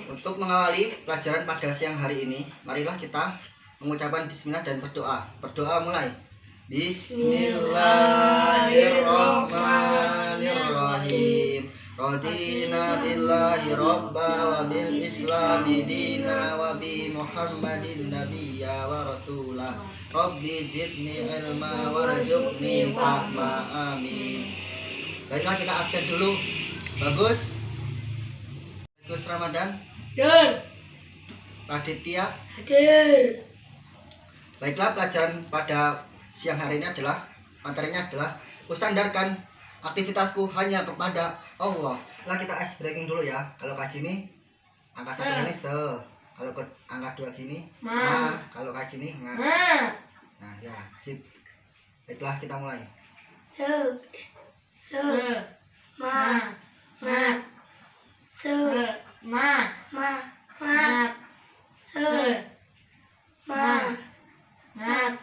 Untuk mengawali pelajaran pada siang hari ini, marilah kita mengucapkan bismillah dan berdoa. Berdoa mulai. Bismillahirrahmanirrahim. Radina billahi robba wa bil islami dina wa bi muhammadin nabiyya wa rasulah. Rabbi zidni ilma warzuqni fahma, amin. Baiklah, kita absen dulu. Bagus. Bagus Ramadan. Raditya. Baiklah, pelajaran pada siang hari ini adalah materinya adalah kusandarkan aktivitasku hanya kepada Allah. Nah, kita ice breaking dulu ya. Kalau kayak gini, angka 1 ini se. Kalau ke angka 2 gini, ma. Kalau kayak gini, nga. Nah, ya, sip. Baiklah, kita mulai.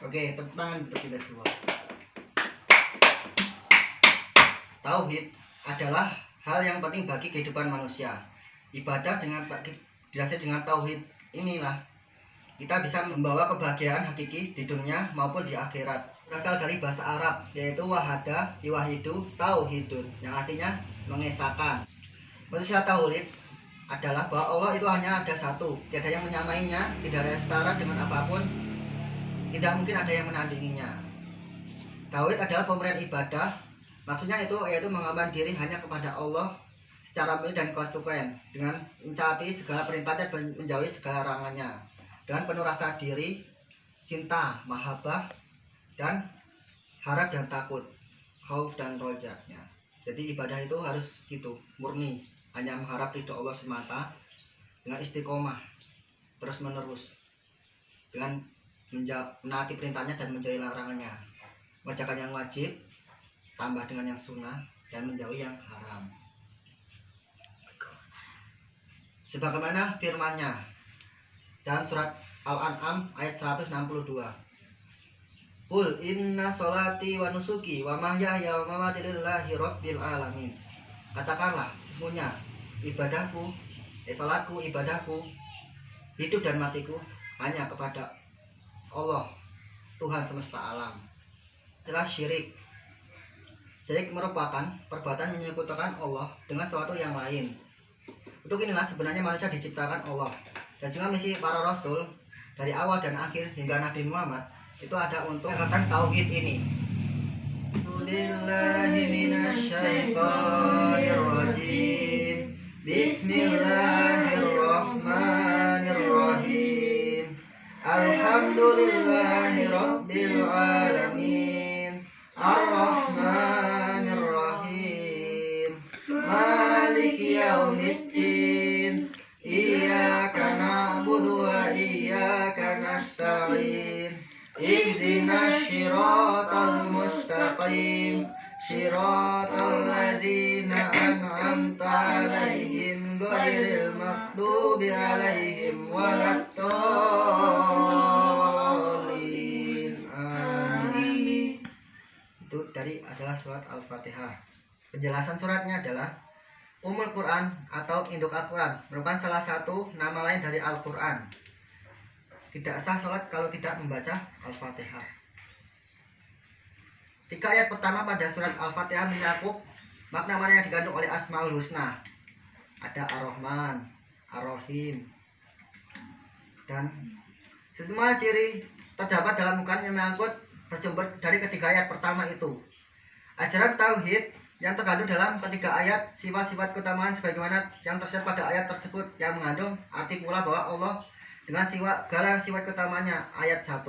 Oke, tepuk tangan untuk kita semua. Tauhid adalah hal yang penting bagi kehidupan manusia. Ibadah dirasa dengan tauhid inilah kita bisa membawa kebahagiaan hakiki di dunia maupun di akhirat. Berasal dari bahasa Arab, yaitu wahada, yuwahidu, tauhidun, yang artinya mengesahkan. Manusia tauhid adalah bahwa Allah itu hanya ada satu, tidak ada yang menyamainya, tidak ada yang setara dengan apapun, tidak mungkin ada yang menandinginya. Tauhid adalah pemberian ibadah, maksudnya yaitu mengamankan diri hanya kepada Allah secara murni dan konsekuen, dengan mencari segala perintahnya dan menjauhi segala larangannya, dengan penuh rasa diri, cinta, mahabbah, dan harap dan takut, khauf dan rojanya. Jadi ibadah itu harus gitu, murni, hanya mengharap ridho Allah semata, dengan istiqomah terus menerus, dengan menaati perintahnya dan menjauhi larangannya, mengerjakan yang wajib tambah dengan yang sunnah, dan menjauhi yang haram. Sebagaimana firman-Nya dalam surat Al-An'am ayat 162. Qul inna sholati wa nusuki wa mahyaya wa mamati lillahi rabbil alamin. Katakanlah, sesungguhnya salatku, ibadahku, hidup dan matiku hanya kepada Allah, Tuhan semesta alam. Adalah syirik. Syirik merupakan perbuatan menyekutukan Allah dengan sesuatu yang lain. Untuk inilah sebenarnya manusia diciptakan Allah. Dan juga misi para rasul dari awal dan akhir hingga Nabi Muhammad itu ada untuk menegakkan tauhid ini. Bismillahirrahmanirrahim. Alhamdulillahirabbil alamin. Ar-Rahmanir-Rahim. Maliki yaumiddin. Iyyaka na'budu wa iyyaka nasta'in. Ihdinas siratal mustaqim. Siratal ladzina an'amta 'alaihim ghairil maghdubi 'alaihim waladdallin. Amin. Itu dari adalah surat Al-Fatihah. Penjelasan suratnya adalah Ummul Quran atau induk Al-Quran merupakan salah satu nama lain dari Al-Quran. Tidak sah sholat kalau tidak membaca Al-Fatihah. 3 ayat pertama pada surat Al-Fatihah mencakup makna-makna yang dikandung oleh Asmaul Husna. Ada Ar-Rahman, Ar-Rahim, dan semua ciri terdapat dalam Quran yang menyangkut bersumber dari ketiga ayat pertama itu. Ajaran tauhid yang terkandung dalam ketiga ayat, sifat-sifat keutamaan sebagaimana yang tersirat pada ayat tersebut, yang mengandung arti pula bahwa Allah dengan segala sifat keutamaannya. Ayat 1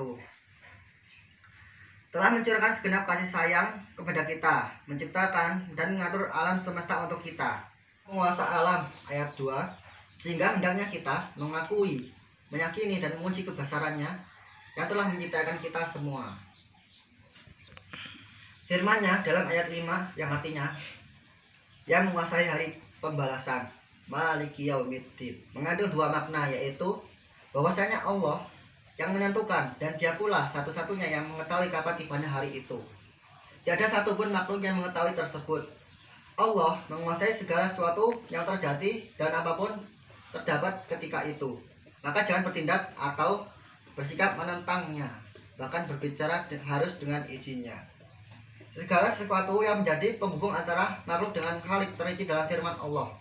telah mencurahkan segenap kasih sayang kepada kita, menciptakan dan mengatur alam semesta untuk kita, menguasa alam. Ayat 2 sehingga hendaknya kita mengakui, meyakini dan memuji kebesarannya yang telah menciptakan kita semua. Firman-Nya dalam ayat 5 yang artinya yang menguasai hari pembalasan, Maliki yaumiddin, mengandung 2 makna, yaitu bahwasanya Allah yang menentukan dan Dia pula satu-satunya yang mengetahui kapan tibanya hari itu. Tiada satupun makhluk yang mengetahui tersebut. Allah menguasai segala sesuatu yang terjadi dan apapun terdapat ketika itu, maka jangan bertindak atau bersikap menentangnya, bahkan berbicara harus dengan izinnya. Segala sesuatu yang menjadi penghubung antara makhluk dengan Khalik terinci dalam firman Allah.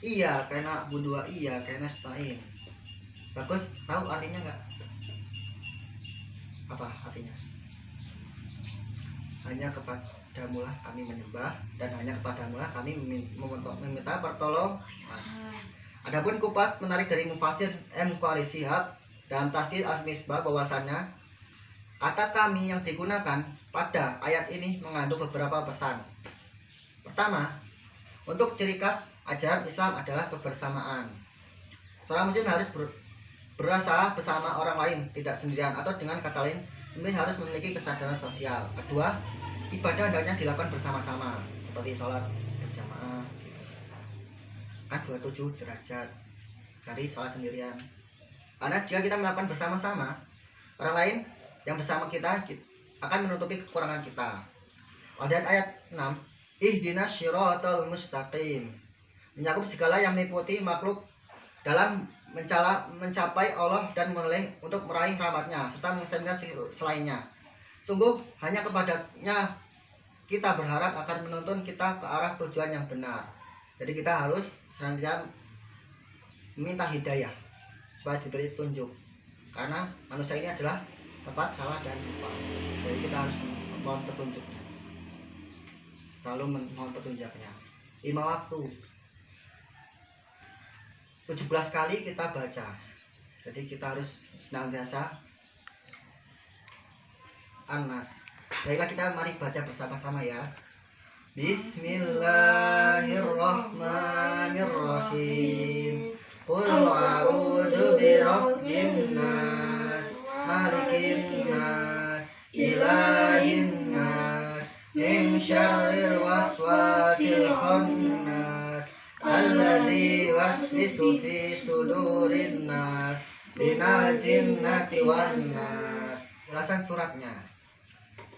Iya, karena budua iya, karena stain. Bagus, tahu artinya nggak? Apa artinya? Hanya kepadamulah kami menyembah dan hanya kepadamulah kami meminta pertolongan. Adapun kupas menarik dari mufasir Qari Shihab dalam tafsir Al-Misbah bahwasannya kata kami yang digunakan pada ayat ini mengandung beberapa pesan. Pertama, untuk ciri khas ajaran Islam adalah kebersamaan. Seorang muslim harus berasa bersama orang lain, tidak sendirian, atau dengan kata lain, muslim harus memiliki kesadaran sosial. Kedua, ibadah hendaknya dilakukan bersama-sama, seperti sholat berjamaah, kan 27 derajat dari sholat sendirian. Karena jika kita melakukan bersama-sama, orang lain yang bersama kita akan menutupi kekurangan kita. Pada ayat 6, ihdinas syiratal mustaqim, mencakup segala yang meliputi makhluk dalam mencapai Allah dan menoleh untuk meraih rahmatnya serta mengesankan selainnya. Sungguh hanya kepadanya kita berharap akan menuntun kita ke arah tujuan yang benar. Jadi kita harus senantiasa meminta hidayah supaya diberi tunjuk, karena manusia ini adalah tepat, salah, dan lupa. Jadi kita harus mohon petunjuknya, selalu mohon petunjuknya. 5 waktu 17 kali kita baca. Jadi kita harus senantiasa An-Nas. Baiklah, kita mari baca bersama-sama ya. Bismillahirrahmanirrahim. Qul a'udzu birabbin nas, malikin nas, ilahin nas, min syarril waswasil khannas, alladzi waswisu fi sudurin nas, minal jinnati wan nas. Ulasan suratnya.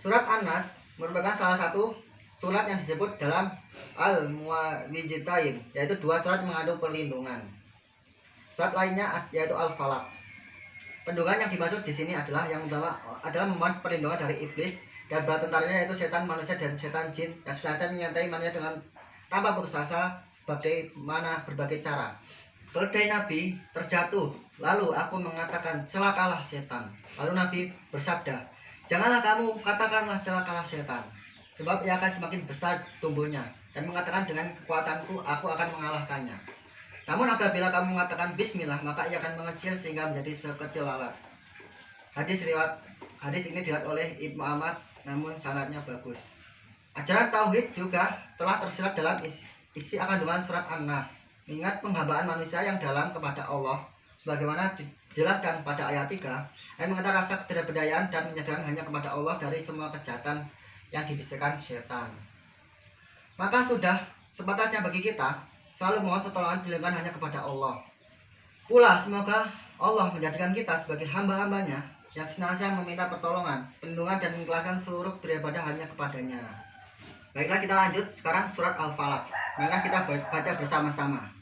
Surat An-Nas merupakan salah satu surat yang disebut dalam Al-Mu'awwidzatain, yaitu 2 surat mengandung perlindungan. Surat lainnya yaitu Al-Falaq. Perlindungan yang dimaksud di sini adalah yang utama adalah memohon perlindungan dari iblis dan bala tentaranya, yaitu setan manusia dan setan jin yang sengaja menyertai manusia dengan tanpa putus asa sebagaimana berbagai cara. Keledai Nabi terjatuh, lalu aku mengatakan celakalah setan. Lalu Nabi bersabda, janganlah kamu katakanlah celakalah setan, sebab ia akan semakin besar tumbuhnya, dan mengatakan dengan kekuatanku aku akan mengalahkannya. Namun apabila kamu mengatakan bismillah, maka ia akan mengecil sehingga menjadi sekecil lalat. Hadis ini diriwayatkan oleh Ibnu Ahmad, namun sanadnya bagus. Ajaran tauhid juga telah tersirat dalam isi kandungan surat An-Nas. Ingat penghambaan manusia yang dalam kepada Allah, sebagaimana dijelaskan pada ayat 3, dan mengenal rasa ketidakberdayaan dan menyadari hanya kepada Allah dari semua kejahatan yang dibisikkan setan. Maka sudah sepatutnya bagi kita selalu mohon pertolongan perlindungan hanya kepada Allah. Pula semoga Allah menjadikan kita sebagai hamba-hambanya yang senantiasa meminta pertolongan, perlindungan, dan mengikhlaskan seluruh beribadah hanya kepadanya. Baiklah, kita lanjut sekarang surat Al-Falaq. Mari kita baca bersama-sama.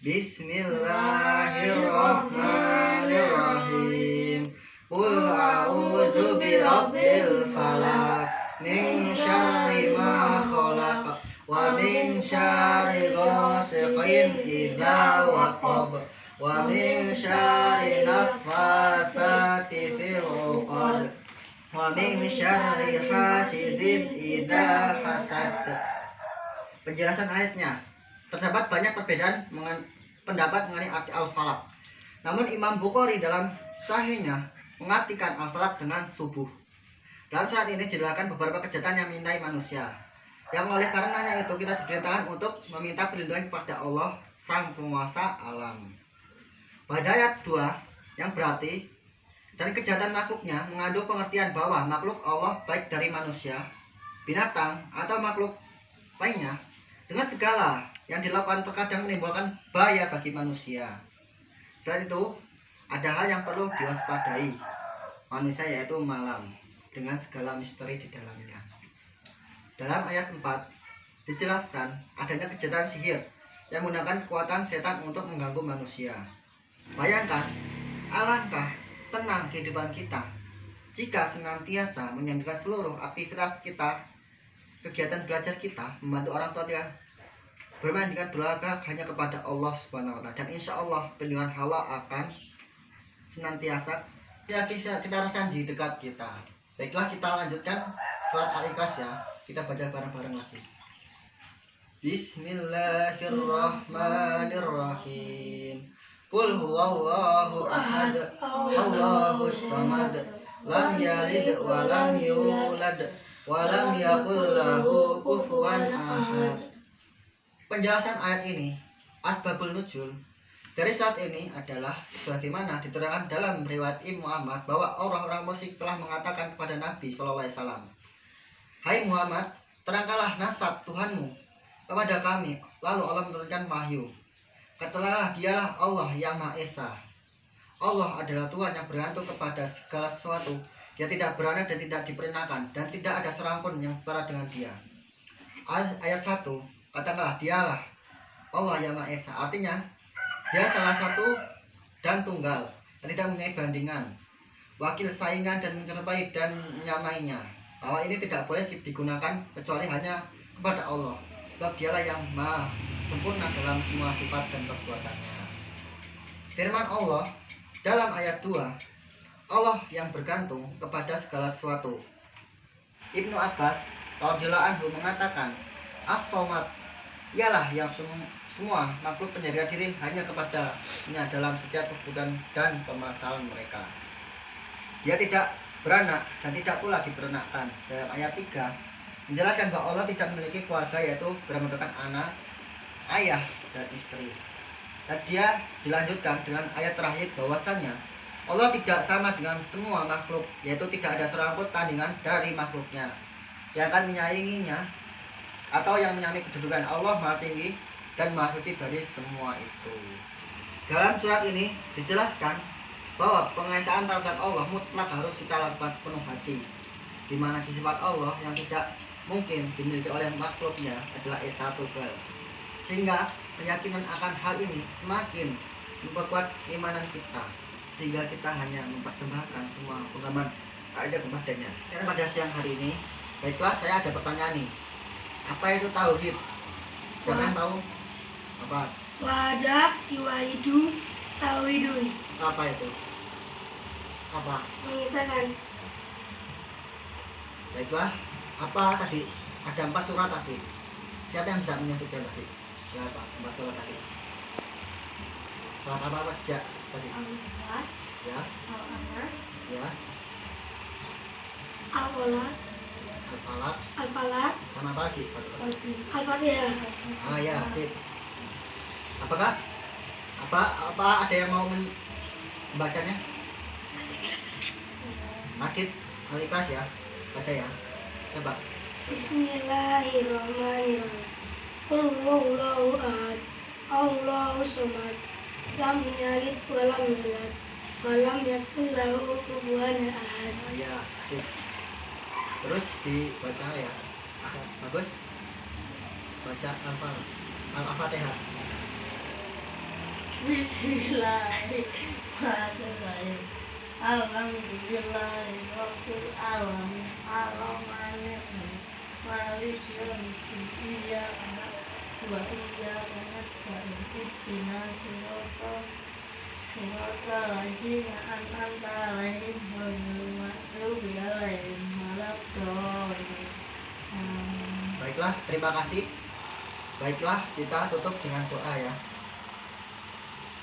Bismillahirrahmanirrahim. Qul a'udzu birabbil falaq, min syarri ma khalaq, wa min syarri ghasiqin idza waqab, wa min syarri naffatsati fil 'uqad, wa min syarri hasidin idza hasad. Penjelasan ayatnya. Terdapat banyak perbedaan pendapat mengenai arti Al-Falaq. Namun Imam Bukhari dalam sahihnya mengartikan Al-Falaq dengan subuh. Dalam surat ini dijelaskan beberapa kejahatan yang mengintai manusia, yang oleh karenanya itu kita diperintahkan untuk meminta perlindungan kepada Allah, Sang Penguasa alam. Pada ayat 2 yang berarti dan kejahatan makhluknya mengandung pengertian bahwa makhluk Allah baik dari manusia, binatang, atau makhluk lainnya, dengan segala yang dilakukan terkadang menimbulkan bahaya bagi manusia. Selain itu, ada hal yang perlu diwaspadai manusia, yaitu malam dengan segala misteri di dalamnya. Dalam ayat 4 dijelaskan adanya kejahatan sihir yang menggunakan kekuatan setan untuk mengganggu manusia. Bayangkan, alangkah tenang kehidupan kita jika senantiasa menyambungkan seluruh aktivitas kita, kegiatan belajar kita, membantu orang tua kita, bermain dengan berolahraga hanya kepada Allah Subhanahu wa Ta'ala. Dan insya Allah perlindungan Allah akan senantiasa kita rasakan di dekat kita. Baiklah, kita lanjutkan surat Al-Ikhlas ya. Kita baca bareng-bareng lagi. Bismillahirrahmanirrahim. Qul huwallahu ahad, Allahus samad, lam yalid wa lam yulad wa lam yakul lahu kufuwan ahad. Penjelasan ayat ini, asbabul nuzul dari saat ini adalah sebagaimana diterangkan dalam riwayat Imam Muhammad bahwa orang-orang musyrik telah mengatakan kepada Nabi SAW, "Hai Muhammad, terangkanlah nasab Tuhanmu kepada kami." Lalu Allah menurunkan wahyu, "Katakanlah, dialah Allah yang Maha Esa. Allah adalah Tuhan yang bergantung kepada segala sesuatu. Dia tidak beranak dan tidak diperintahkan, dan tidak ada seorang pun yang setara dengan Dia." Ayat 1, katakanlah, dialah Allah yang Maha Esa. Artinya, Dia salah satu dan tunggal, dan tidak mempunyai bandingan, wakil saingan dan menyerupai dan menyamainya. Bahwa ini tidak boleh digunakan kecuali hanya kepada Allah, sebab Dialah yang maha sempurna dalam semua sifat dan perbuatannya. Firman Allah dalam ayat 2, Allah yang bergantung kepada segala sesuatu. Ibnu Abbas radhiyallahu anhu mengatakan, As-Somad ialah yang semua makhluk penyerah diri hanya kepadanya dalam setiap kebutuhan dan permasalahan mereka. Dia tidak beranak dan tidak pula diperanakkan. Dalam ayat 3 menjelaskan bahwa Allah tidak memiliki keluarga, yaitu bermodalkan anak, ayah, dan istri. Dan dia dilanjutkan dengan ayat terakhir bahwasannya Allah tidak sama dengan semua makhluk, yaitu tidak ada seorang pun tandingan dari makhluknya yang akan menyainginya atau yang menyamai kedudukan. Allah Maha Tinggi dan Maha Suci dari semua itu. Dalam surat ini dijelaskan bahwa pengesaan terhadap Allah mutlak harus kita lakukan sepenuh hati, di mana sifat Allah yang tidak mungkin dimiliki oleh makhluknya adalah Esa Tunggal. Sehingga keyakinan akan hal ini semakin memperkuat keimanan kita, sehingga kita hanya mempersembahkan semua pengaman aja kepadanya. Karena pada siang hari ini, baiklah, saya ada pertanyaan nih. Apa itu tauhid? Siapa yang tahu? Apa? Wahada, yuwahidu, tauhidun. Apa itu? Apa? Mengisahkan. Baiklah, apa tadi? Ada 4 surat tadi. Siapa yang bisa menyebutkan tadi? Berapa? 4 surat tadi. Surat apa aja tadi? Al-Ikhlas, Ya, Al-Anas, ya, Al-Falaq, Al-Falaq, Al-Falaq, sama apa lagi? Satu lagi. Al-Fatihah. Ah ya, sip. Apakah? Apa ada yang mau membacanya? Adit, Al-Ikhlas ya, baca ya. Coba. Bismillahirrahmanirrahim. Qul huwallahu ahad, Allahus samad, lam yalid wa lam yulad wa lam yakul lahu kufuwan ahad. Nah, ya, sip. Terus dibaca ya. Bagus. Baca Al-Fatihah. Bismillahirrahmanirrahim. Alhamdulillahirabbil alamin. Arrahmanirrahim. Maliki yaumiddin. Iyyaka na'budu wa iyyaka nasta'in. Ihdinas siratal ladzina an'amta 'alaihim ghairil maghdubi 'alaihim waladdallin. Baiklah, terima kasih. Baiklah, kita tutup dengan doa ya.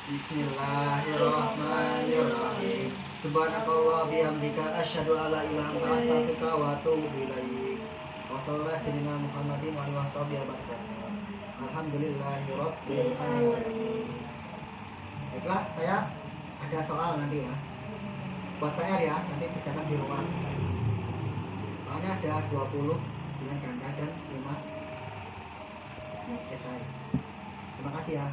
Bismillahirrahmanirrahim. Subhanakallah bihamdika asyhadu an la ilaha illa anta astaghfiruka wa atubu ilaik. Wa sallallahu alaihi Muhammadin wa alihi wasallam. Alhamdulillahirabbil alamin. Baiklah, saya ada soal nanti ya. Buat PR ya, nanti kerjakan di rumah. Soalnya ada 20 dengan ganda dan 5 esai. Terima kasih ya.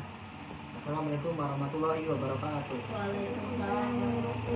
Assalamualaikum warahmatullahi wabarakatuh. Waalaikumsalam warahmatullahi